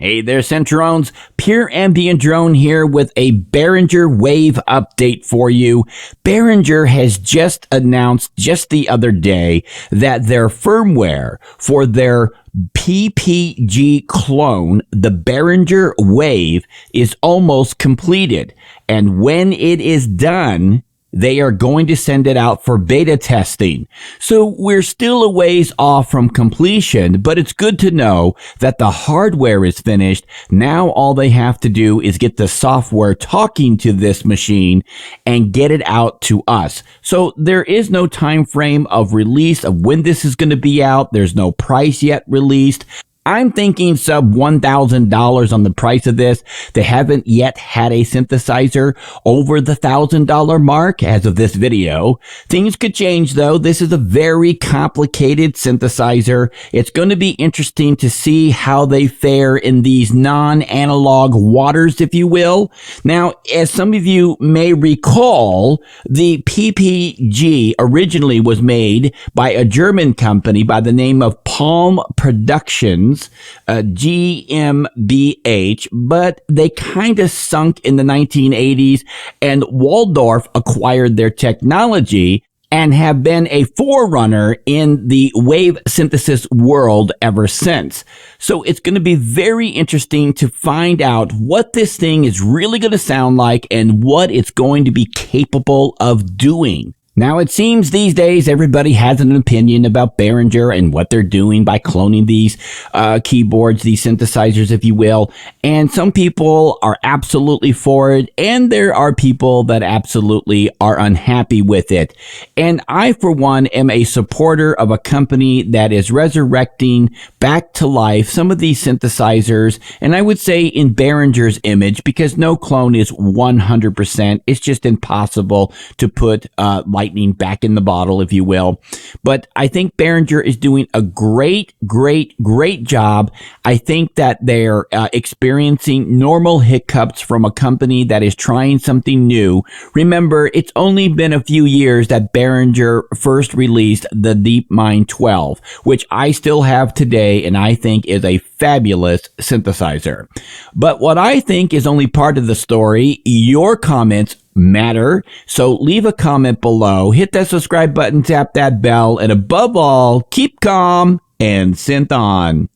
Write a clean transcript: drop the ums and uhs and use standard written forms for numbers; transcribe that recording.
Hey there, Centrons. Pure Ambient Drone here with a Behringer Wave update for you. Behringer has just announced just the other day that their firmware for their PPG clone, the Behringer Wave, is almost completed. And when it is done, they are going to send it out for beta testing. So we're still a ways off from completion, but it's good to know that the hardware is finished. Now all they have to do is get the software talking to this machine and get it out to us. So there is no time frame of release of when this is going to be out. There's no price yet released. I'm thinking sub $1,000 on the price of this. They haven't yet had a synthesizer over the $1,000 mark as of this video. Things could change though. This is a very complicated synthesizer. It's going to be interesting to see how they fare in these non-analog waters, if you will. Now, as some of you may recall, the PPG originally was made by a German company by the name of Palm Productions. GmbH, but they kind of sunk in the 1980s, and Waldorf acquired their technology and have been a forerunner in the wave synthesis world ever since. So it's going to be very interesting to find out what this thing is really going to sound like and what it's going to be capable of doing. Now, it seems these days everybody has an opinion about Behringer and what they're doing by cloning these keyboards, these synthesizers, if you will. And some people are absolutely for it, and there are people that absolutely are unhappy with it. And I, for one, am a supporter of a company that is resurrecting back to life some of these synthesizers, and I would say in Behringer's image, because no clone is 100%. It's just impossible to put lightning back in the bottle, if you will. But I think Behringer is doing a great job. I think that they're experiencing normal hiccups from a company that is trying something new. Remember, it's only been a few years that Behringer first released the DeepMind 12, which I still have today and I think is a fabulous synthesizer. But what I think is only part of the story. Your comments matter. So leave a comment below, hit that subscribe button, tap that bell, and above all, keep calm and synth on.